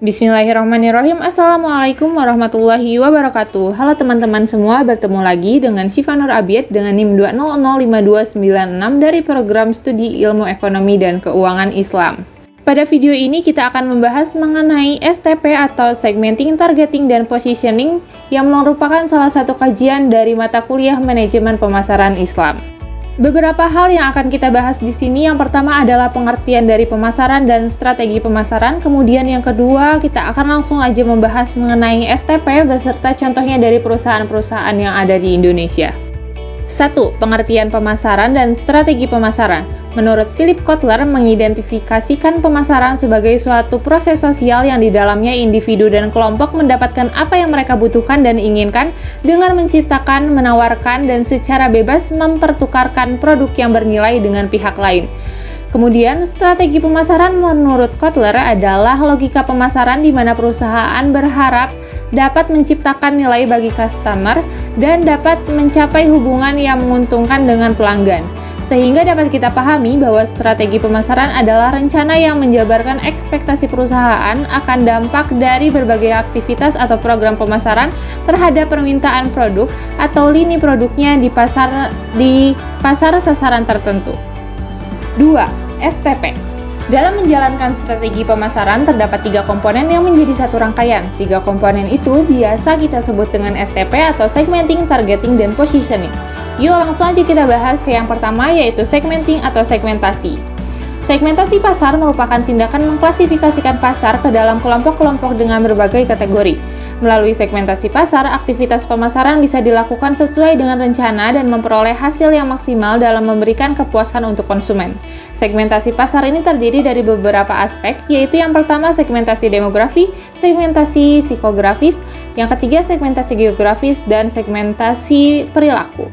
Bismillahirrahmanirrahim. Assalamualaikum warahmatullahi wabarakatuh. Halo teman-teman semua, bertemu lagi dengan Syifa Nur Abiyat dengan NIM 2005296 dari program studi Ilmu Ekonomi dan Keuangan Islam. Pada video ini kita akan membahas mengenai STP atau Segmenting, Targeting, dan Positioning yang merupakan salah satu kajian dari mata kuliah Manajemen Pemasaran Islam. Beberapa hal yang akan kita bahas di sini, yang pertama adalah pengertian dari pemasaran dan strategi pemasaran. Kemudian yang kedua, kita akan langsung aja membahas mengenai STP beserta contohnya dari perusahaan-perusahaan yang ada di Indonesia. 1. Pengertian pemasaran dan strategi pemasaran. Menurut Philip Kotler, mengidentifikasikan pemasaran sebagai suatu proses sosial yang di dalamnya individu dan kelompok mendapatkan apa yang mereka butuhkan dan inginkan dengan menciptakan, menawarkan, dan secara bebas mempertukarkan produk yang bernilai dengan pihak lain. Kemudian, strategi pemasaran menurut Kotler adalah logika pemasaran di mana perusahaan berharap dapat menciptakan nilai bagi customer dan dapat mencapai hubungan yang menguntungkan dengan pelanggan. Sehingga dapat kita pahami bahwa strategi pemasaran adalah rencana yang menjabarkan ekspektasi perusahaan akan dampak dari berbagai aktivitas atau program pemasaran terhadap permintaan produk atau lini produknya di pasar sasaran tertentu. 2. STP. Dalam menjalankan strategi pemasaran, terdapat 3 komponen yang menjadi satu rangkaian. 3 komponen itu biasa kita sebut dengan STP atau Segmenting, Targeting, dan Positioning. Yuk langsung aja kita bahas ke yang pertama, yaitu Segmenting atau segmentasi. Segmentasi pasar merupakan tindakan mengklasifikasikan pasar ke dalam kelompok-kelompok dengan berbagai kategori. Melalui segmentasi pasar, aktivitas pemasaran bisa dilakukan sesuai dengan rencana dan memperoleh hasil yang maksimal dalam memberikan kepuasan untuk konsumen. Segmentasi pasar ini terdiri dari beberapa aspek, yaitu yang pertama segmentasi demografi, segmentasi psikografis, yang ketiga segmentasi geografis, dan segmentasi perilaku.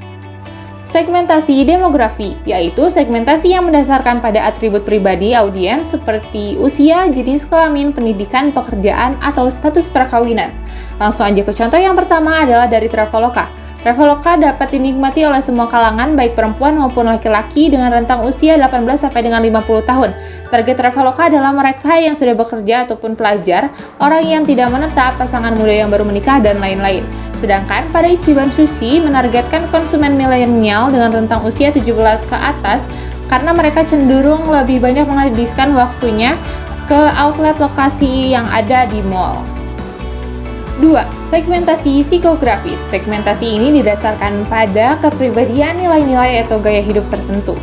Segmentasi demografi, yaitu segmentasi yang mendasarkan pada atribut pribadi audiens seperti usia, jenis kelamin, pendidikan, pekerjaan, atau status perkawinan. Langsung aja ke contoh yang pertama adalah dari Traveloka. Traveloka dapat dinikmati oleh semua kalangan, baik perempuan maupun laki-laki dengan rentang usia 18 sampai dengan 50 tahun. Target Traveloka adalah mereka yang sudah bekerja ataupun pelajar, orang yang tidak menetap, pasangan muda yang baru menikah, dan lain-lain. Sedangkan pada Ichiban Sushi menargetkan konsumen milenial dengan rentang usia 17 ke atas karena mereka cenderung lebih banyak menghabiskan waktunya ke outlet lokasi yang ada di mall. 2. Segmentasi psikografis. Segmentasi ini didasarkan pada kepribadian, nilai-nilai atau gaya hidup tertentu.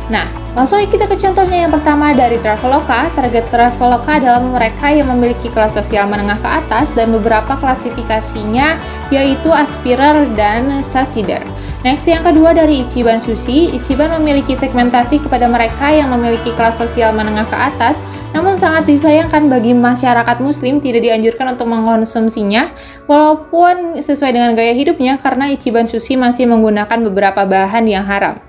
Nah, langsung kita ke contohnya yang pertama dari Traveloka. Target Traveloka adalah mereka yang memiliki kelas sosial menengah ke atas dan beberapa klasifikasinya yaitu aspirer dan succeeder. Next, yang kedua dari Ichiban Sushi. Ichiban memiliki segmentasi kepada mereka yang memiliki kelas sosial menengah ke atas, namun sangat disayangkan bagi masyarakat muslim tidak dianjurkan untuk mengkonsumsinya walaupun sesuai dengan gaya hidupnya karena Ichiban Sushi masih menggunakan beberapa bahan yang haram.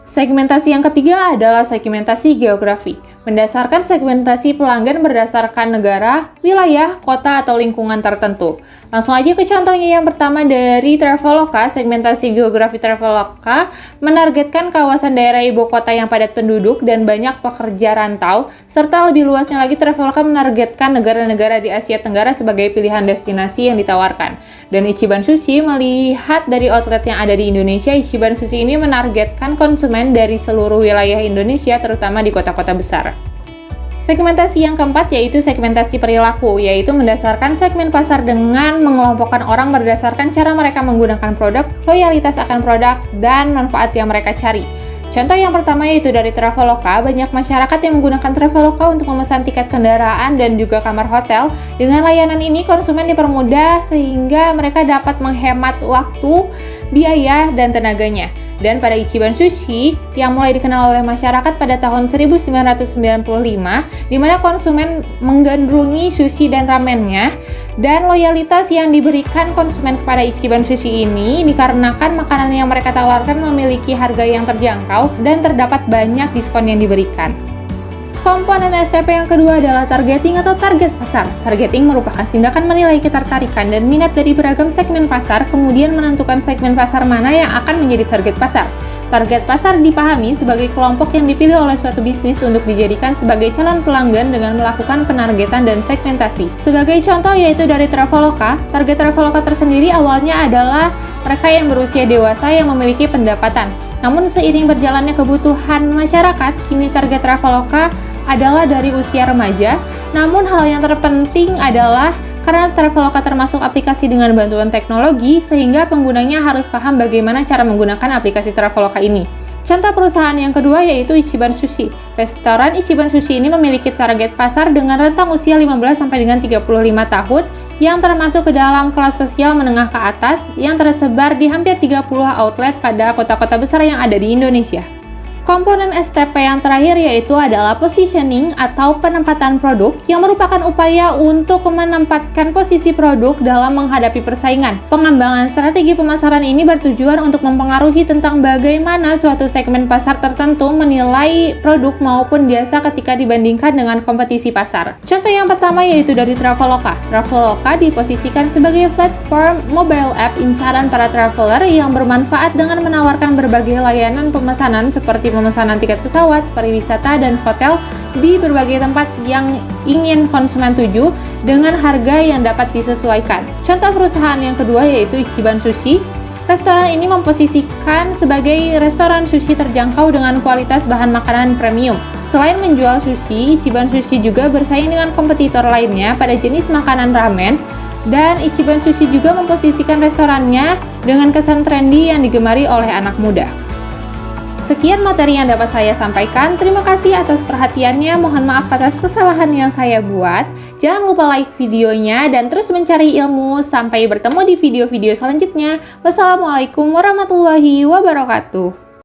Segmentasi yang ketiga adalah segmentasi geografi. Mendasarkan segmentasi pelanggan berdasarkan negara, wilayah, kota, atau lingkungan tertentu. Langsung aja ke contohnya yang pertama dari Traveloka. Segmentasi geografi Traveloka menargetkan kawasan daerah ibu kota yang padat penduduk dan banyak pekerja rantau, serta lebih luasnya lagi Traveloka menargetkan negara-negara di Asia Tenggara sebagai pilihan destinasi yang ditawarkan. Dan Ichiban Sushi melihat dari outlet yang ada di Indonesia, Ichiban Sushi ini menargetkan konsumen dari seluruh wilayah Indonesia, terutama di kota-kota besar. Segmentasi yang keempat yaitu segmentasi perilaku, yaitu mendasarkan segmen pasar dengan mengelompokkan orang berdasarkan cara mereka menggunakan produk, loyalitas akan produk, dan manfaat yang mereka cari. Contoh yang pertama yaitu dari Traveloka. Banyak masyarakat yang menggunakan Traveloka untuk memesan tiket kendaraan dan juga kamar hotel. Dengan layanan ini, konsumen dipermudah sehingga mereka dapat menghemat waktu, biaya, dan tenaganya. Dan pada Ichiban Sushi yang mulai dikenal oleh masyarakat pada tahun 1995, di mana konsumen menggandrungi sushi dan ramennya, dan loyalitas yang diberikan konsumen kepada Ichiban Sushi ini dikarenakan makanan yang mereka tawarkan memiliki harga yang terjangkau dan terdapat banyak diskon yang diberikan. Komponen STP yang kedua adalah targeting atau target pasar. Targeting merupakan tindakan menilai ketertarikan dan minat dari beragam segmen pasar, kemudian menentukan segmen pasar mana yang akan menjadi target pasar. Target pasar dipahami sebagai kelompok yang dipilih oleh suatu bisnis untuk dijadikan sebagai calon pelanggan dengan melakukan penargetan dan segmentasi. Sebagai contoh yaitu dari Traveloka, target Traveloka tersendiri awalnya adalah mereka yang berusia dewasa yang memiliki pendapatan. Namun seiring berjalannya kebutuhan masyarakat, kini target Traveloka adalah dari usia remaja. Namun hal yang terpenting adalah karena Traveloka termasuk aplikasi dengan bantuan teknologi, sehingga penggunanya harus paham bagaimana cara menggunakan aplikasi Traveloka ini. Contoh perusahaan yang kedua yaitu Ichiban Sushi. Restoran Ichiban Sushi ini memiliki target pasar dengan rentang usia 15 sampai dengan 35 tahun yang termasuk ke dalam kelas sosial menengah ke atas yang tersebar di hampir 30 outlet pada kota-kota besar yang ada di Indonesia. Komponen STP yang terakhir yaitu adalah positioning atau penempatan produk yang merupakan upaya untuk menempatkan posisi produk dalam menghadapi persaingan. Pengembangan strategi pemasaran ini bertujuan untuk mempengaruhi tentang bagaimana suatu segmen pasar tertentu menilai produk maupun jasa ketika dibandingkan dengan kompetisi pasar. Contoh yang pertama yaitu dari Traveloka. Traveloka diposisikan sebagai platform mobile app incaran para traveler yang bermanfaat dengan menawarkan berbagai layanan pemesanan seperti pemesanan tiket pesawat, pariwisata, dan hotel di berbagai tempat yang ingin konsumen tuju dengan harga yang dapat disesuaikan. Contoh perusahaan yang kedua yaitu Ichiban Sushi. Restoran ini memposisikan sebagai restoran sushi terjangkau dengan kualitas bahan makanan premium. Selain menjual sushi, Ichiban Sushi juga bersaing dengan kompetitor lainnya pada jenis makanan ramen, dan Ichiban Sushi juga memposisikan restorannya dengan kesan trendy yang digemari oleh anak muda. Sekian materi yang dapat saya sampaikan. Terima kasih atas perhatiannya. Mohon maaf atas kesalahan yang saya buat. Jangan lupa like videonya dan terus mencari ilmu. Sampai bertemu di video-video selanjutnya. Wassalamualaikum warahmatullahi wabarakatuh.